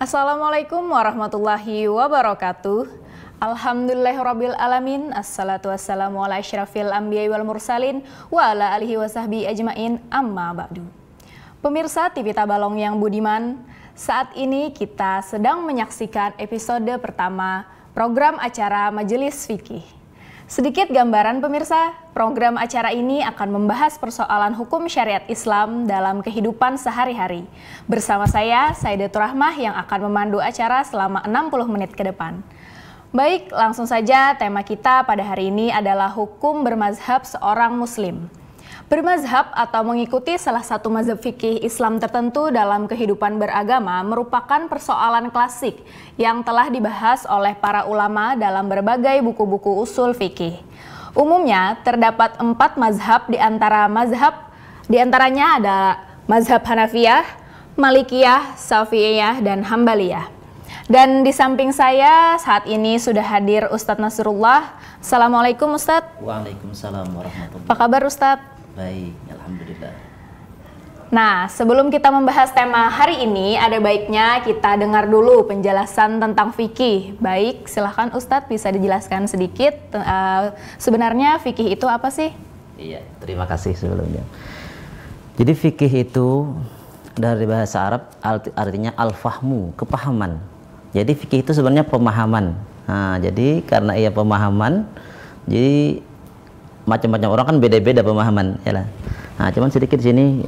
Assalamualaikum warahmatullahi wabarakatuh. Alhamdulillahirabbil alamin. Assalatu wassalamu ala asyrafil anbiya'i wal mursalin wa ala alihi wa sahbihi ajmain. Amma ba'du. Pemirsa TV Tabalong yang budiman, saat ini kita sedang menyaksikan episode pertama program acara Majelis Fikih. Sedikit gambaran pemirsa, program acara ini akan membahas persoalan hukum syariat Islam dalam kehidupan sehari-hari. Bersama saya, Saidatul Rahmah yang akan memandu acara selama 60 menit ke depan. Baik, langsung saja tema kita pada hari ini adalah hukum bermazhab seorang muslim. Bermazhab atau mengikuti salah satu mazhab fikih Islam tertentu dalam kehidupan beragama merupakan persoalan klasik yang telah dibahas oleh para ulama dalam berbagai buku-buku usul fikih. Umumnya terdapat 4 mazhab di antaranya ada mazhab Hanafiyah, Malikiyah, Syafi'iyah, dan Hambaliyah. Dan di samping saya saat ini sudah hadir Ustadz Nasrullah. Assalamualaikum Ustadz. Waalaikumsalam warahmatullahi wabarakatuh. Apa kabar Ustadz? Baik, alhamdulillah. Nah, sebelum kita membahas tema hari ini, ada baiknya kita dengar dulu penjelasan tentang fikih. Baik, silahkan Ustadz bisa dijelaskan sedikit sebenarnya fikih itu apa sih? Iya, terima kasih sebelumnya. Jadi fikih itu dari bahasa Arab artinya al-fahmu, kepahaman. Jadi fikih itu sebenarnya pemahaman. Nah, jadi karena ia pemahaman, jadi macam-macam orang kan beda-beda pemahaman, ya lah. Nah, cuman sedikit di sini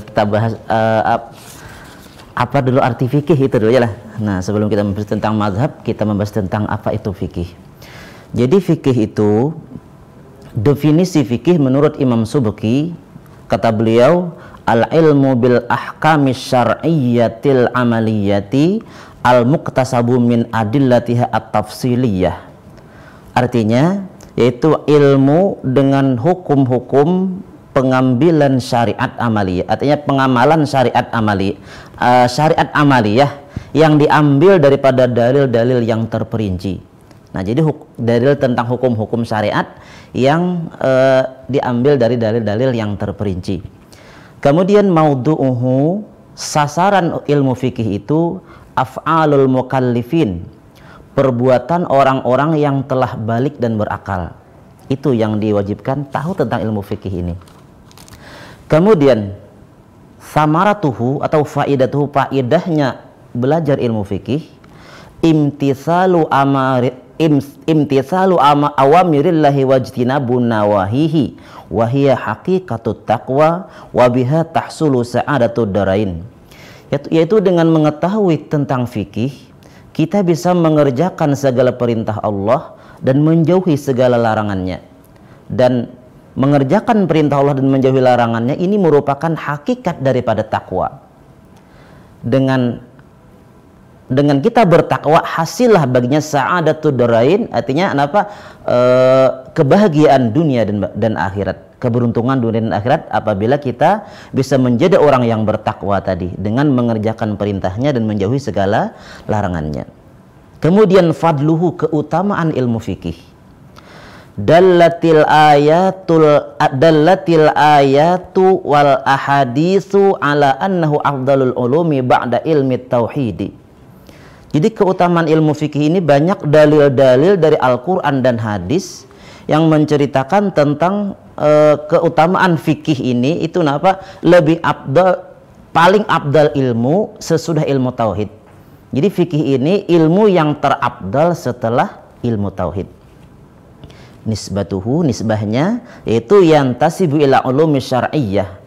kita bahas apa dulu arti fikih itu dulu, ya lah. Nah, sebelum kita membahas tentang mazhab, kita membahas tentang apa itu fikih. Jadi fikih itu, definisi fikih menurut Imam Subki, kata beliau, al-ilmu bil ahkamis syar'iyyatil amaliyati al-muqtasabu min adillatiha at-tafsiliyah. Artinya yaitu ilmu dengan hukum-hukum pengambilan syariat amaliyah, artinya pengamalan syariat amaliyah yang diambil daripada dalil-dalil yang terperinci. Nah, jadi dalil tentang hukum-hukum syariat yang diambil dari dalil-dalil yang terperinci. Kemudian maudhu'uhu, sasaran ilmu fikih itu af'alul mukallifin, perbuatan orang-orang yang telah balik dan berakal. Itu yang diwajibkan tahu tentang ilmu fikih ini. Kemudian samaratuhu atau faidatuhu, faidahnya belajar ilmu fikih, imtithalu awamirillahi wajtinabun nawahihi wa hiya haqiqatut taqwa wa biha tahsulu sa'adatud darain. Yaitu dengan mengetahui tentang fikih kita bisa mengerjakan segala perintah Allah dan menjauhi segala larangannya. Dan mengerjakan perintah Allah dan menjauhi larangannya ini merupakan hakikat daripada takwa. Dengan kita bertakwa, hasillah baginya sa'adatud darain, artinya apa? Kebahagiaan dunia dan akhirat. Keberuntungan dunia dan akhirat apabila kita bisa menjadi orang yang bertakwa tadi dengan mengerjakan perintahnya dan menjauhi segala larangannya. Kemudian fadluhu, keutamaan ilmu fikih. Dallatil ayatu wal ahaditsu ala annahu afdalul ulumi ba'da ilmi tauhidi. Jadi keutamaan ilmu fikih ini banyak dalil-dalil dari Al-Qur'an dan hadis yang menceritakan tentang keutamaan fikih ini. Itu kenapa lebih afdal, paling afdal ilmu sesudah ilmu tauhid. Jadi fikih ini ilmu yang terafdal setelah ilmu tauhid. Nisbatuhu, nisbahnya yaitu yantasibu ila ulumi syar'iyyah.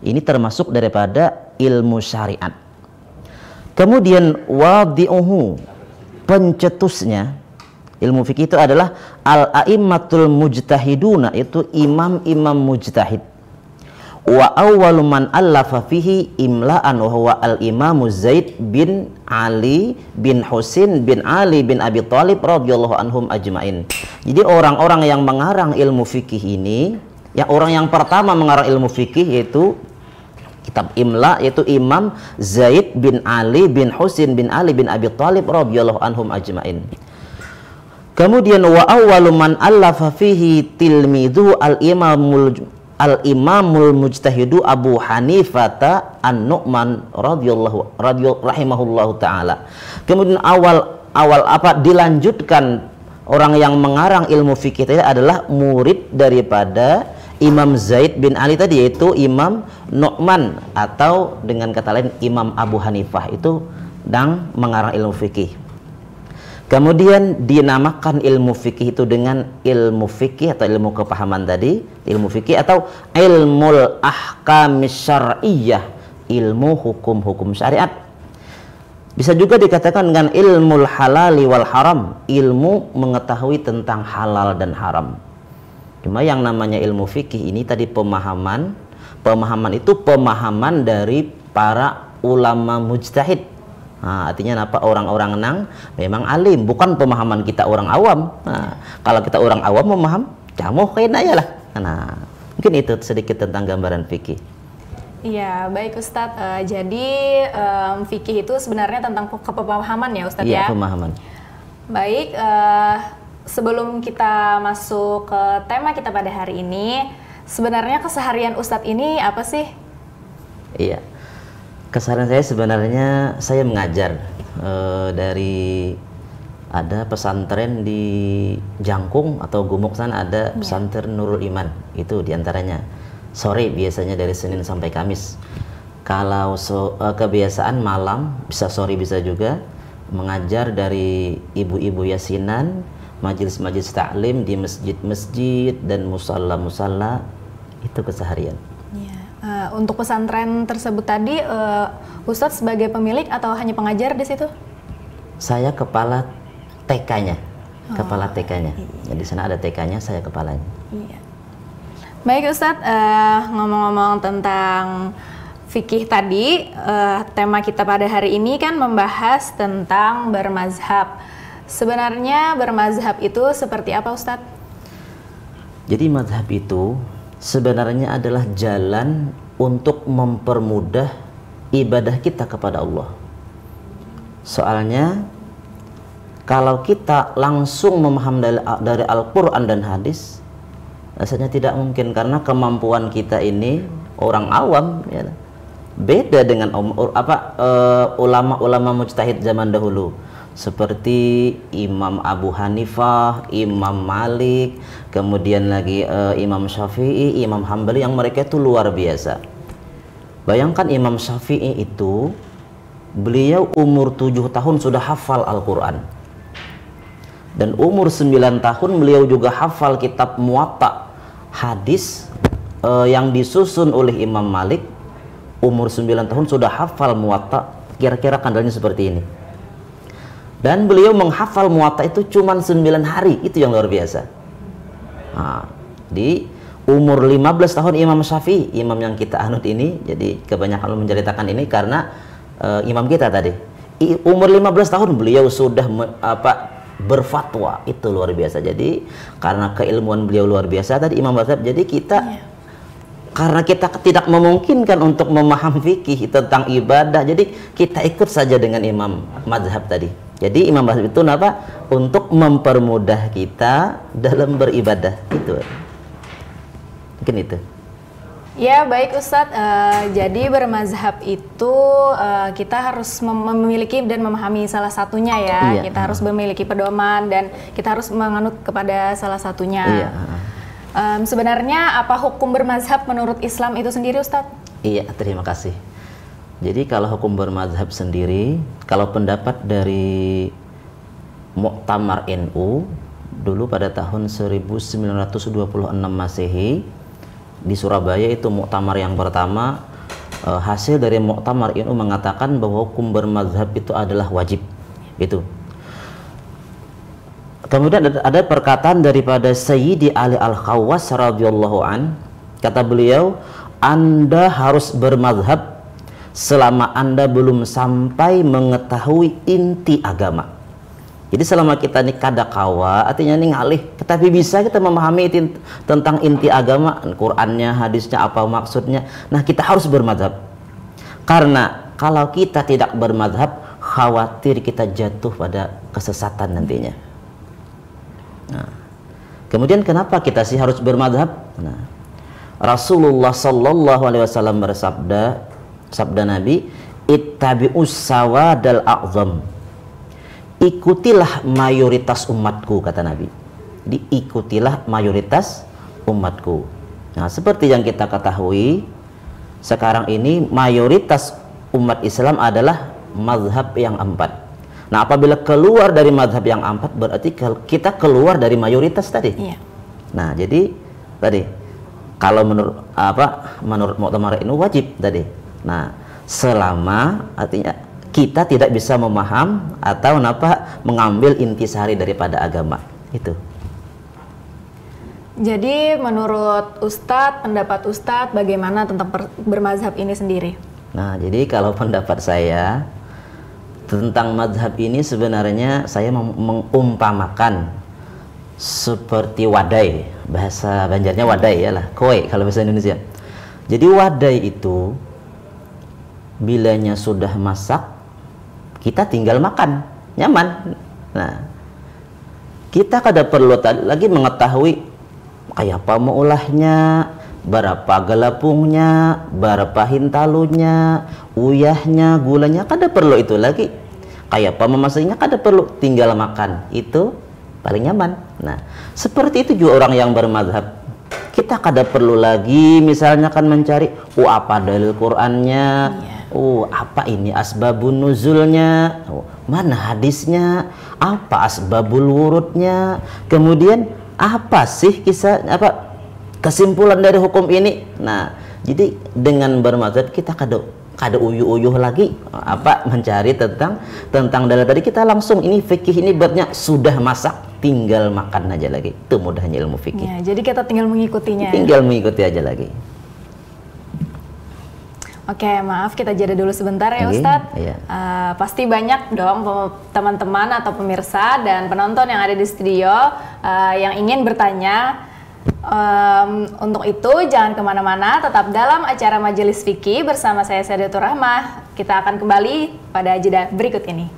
Ini termasuk daripada ilmu syariat. Kemudian wadi'uhu, pencetusnya ilmu fikih itu adalah al-a'immatul mujtahiduna, itu imam-imam mujtahid. Wa awwalu man allafa fihi imla'an wa huwa al-imamu Zaid bin Ali bin Husain bin Ali bin Abi Thalib radhiyallahu anhum ajmain. Jadi orang-orang yang mengarang ilmu fikih ini, ya orang yang pertama mengarang ilmu fikih yaitu kitab imla, yaitu Imam Zaid bin Ali bin Husain bin Ali bin Abi Thalib radhiyallahu anhum ajmain. Kemudian wa awwalu man allafa fihi tilmidhu al-imamul Al-Imamul Mujtahidu Abu Hanifah An-Nu'man rahimahullahu taala. Kemudian awal apa dilanjutkan orang yang mengarang ilmu fikih tadi adalah murid daripada Imam Zaid bin Ali tadi, yaitu Imam Nu'man, atau dengan kata lain Imam Abu Hanifah itu yang mengarang ilmu fikih. Kemudian dinamakan ilmu fikih itu dengan ilmu fikih atau ilmu kepahaman tadi, ilmu fikih, atau ilmul ahkamis syar'iyyah, ilmu hukum-hukum syariat. Bisa juga dikatakan dengan ilmul halali wal haram, ilmu mengetahui tentang halal dan haram. Cuma yang namanya ilmu fikih ini tadi pemahaman itu pemahaman dari para ulama mujtahid. Nah, artinya apa? Orang-orang nang memang alim, bukan pemahaman kita orang awam. Nah, kalau kita orang awam memaham, jamuh kayaknya lah. Nah, mungkin itu sedikit tentang gambaran fikih. Iya, baik Ustadz. Jadi fikih itu sebenarnya tentang kepemahaman ya Ustadz ya? Iya, pemahaman. Baik, sebelum kita masuk ke tema kita pada hari ini, sebenarnya keseharian Ustadz ini apa sih? Iya. Keseharian saya sebenarnya saya mengajar dari ada pesantren di Jangkung atau Gumuk sana, ada pesantren Nurul Iman, itu diantaranya sore biasanya dari Senin sampai Kamis. Kalau kebiasaan malam bisa sore bisa juga mengajar dari ibu-ibu yasinan, majelis-majelis taklim di masjid-masjid dan musalla-musalla, itu keseharian. Untuk pesantren tersebut tadi, Ustadz sebagai pemilik atau hanya pengajar di situ? Saya kepala TK-nya, kepala TK-nya. Jadi di sana ada TK-nya, saya kepalanya. Iya. Baik Ustadz, ngomong-ngomong tentang fikih tadi, tema kita pada hari ini kan membahas tentang bermazhab. Sebenarnya bermazhab itu seperti apa Ustadz? Jadi mazhab itu sebenarnya adalah jalan untuk mempermudah ibadah kita kepada Allah. Soalnya kalau kita langsung memahami dari Al-Quran dan hadis, rasanya tidak mungkin, karena kemampuan kita ini orang awam ya, beda dengan ulama-ulama mujtahid zaman dahulu seperti Imam Abu Hanifah, Imam Malik, kemudian lagi Imam Syafi'i, Imam Hambali, yang mereka itu luar biasa. Bayangkan Imam Syafi'i itu beliau umur 7 tahun sudah hafal Al-Quran, dan umur 9 tahun beliau juga hafal kitab Muwatta hadis yang disusun oleh Imam Malik. Umur 9 tahun sudah hafal Muwatta, kira-kira kandalnya seperti ini. Dan beliau menghafal Muwatta itu cuma 9 hari, itu yang luar biasa. Nah, di umur 15 tahun Imam Syafi'i, imam yang kita anut ini, jadi kebanyakan menceritakan ini karena imam kita tadi. Umur 15 tahun beliau sudah berfatwa, itu luar biasa. Jadi karena keilmuan beliau luar biasa tadi Imam Mazhab, jadi kita karena kita tidak memungkinkan untuk memahami fikih tentang ibadah, jadi kita ikut saja dengan Imam Mazhab tadi. Jadi Imam Mazhab itu apa? Untuk mempermudah kita dalam beribadah, itu. Mungkin itu. Ya baik Ustadz, jadi bermazhab itu kita harus memiliki dan memahami salah satunya ya. Iya. Kita harus memiliki pedoman dan kita harus menganut kepada salah satunya. Iya. Sebenarnya apa hukum bermazhab menurut Islam itu sendiri Ustadz? Iya, terima kasih. Jadi kalau hukum bermazhab sendiri, kalau pendapat dari Muktamar NU dulu pada tahun 1926 Masehi di Surabaya, itu muktamar yang pertama, hasil dari Muktamar NU mengatakan bahwa hukum bermazhab itu adalah wajib. Itu. Kemudian ada perkataan daripada Sayyidi Ali Al-Khawwas radhiyallahu an, kata beliau, Anda harus bermazhab selama Anda belum sampai mengetahui inti agama. Jadi selama kita ini kadakawa, artinya ini ngalih, tetapi bisa kita memahami tentang inti agama, Qurannya, hadisnya, apa maksudnya. Nah, kita harus bermazhab. Karena kalau kita tidak bermazhab, khawatir kita jatuh pada kesesatan nantinya. Nah, kemudian kenapa kita sih harus bermazhab? Nah, Rasulullah sallallahu alaihi wasallam bersabda, sabda Nabi, ittabi'us sawadal a'zam. Ikutilah mayoritas umatku, kata Nabi. Diikutilah mayoritas umatku. Nah, seperti yang kita ketahui, sekarang ini mayoritas umat Islam adalah mazhab yang 4. Nah, apabila keluar dari mazhab yang 4, berarti kita keluar dari mayoritas tadi. Iya. Nah, jadi tadi kalau menurut Muktamar ini wajib tadi. Nah, selama artinya kita tidak bisa memaham atau mengambil intisari daripada agama itu. Jadi menurut Ustadz, pendapat Ustadz bagaimana tentang bermazhab ini sendiri? Nah, jadi kalau pendapat saya tentang mazhab ini sebenarnya saya mengumpamakan seperti wadai, bahasa Banjarnya wadai ya lah, kowe kalau bahasa Indonesia. Jadi wadai itu bilanya sudah masak, kita tinggal makan, nyaman. Nah, kita kada perlu lagi mengetahui kayak apa mau olahnya, berapa gelapungnya, berapa hintalunya, uyahnya, gulanya, kada perlu itu lagi. Kayak apa memasaknya, kada perlu, tinggal makan, itu paling nyaman. Nah, seperti itu juga orang yang bermazhab. Kita kada perlu lagi misalnya kan mencari, apa dalil Qur'annya, apa ini asbabun nuzulnya, mana hadisnya, apa asbabul wurudnya, kemudian apa sih kisah, kesimpulan dari hukum ini. Nah, jadi dengan bermazhab kita kada uyuh-uyuh lagi mencari tentang dalil tadi, kita langsung ini fikih ini babnya sudah masak, tinggal makan aja lagi. Itu mudahnya ilmu fikih. Ya, jadi kita tinggal mengikutinya. Tinggal mengikuti aja lagi. Oke, maaf kita jeda dulu sebentar ya Ustadz. Iya. Pasti banyak dong teman-teman atau pemirsa dan penonton yang ada di studio yang ingin bertanya. Untuk itu jangan kemana-mana, tetap dalam acara Majelis Fikih bersama saya Sadatur Rahmah. Kita akan kembali pada jeda berikut ini.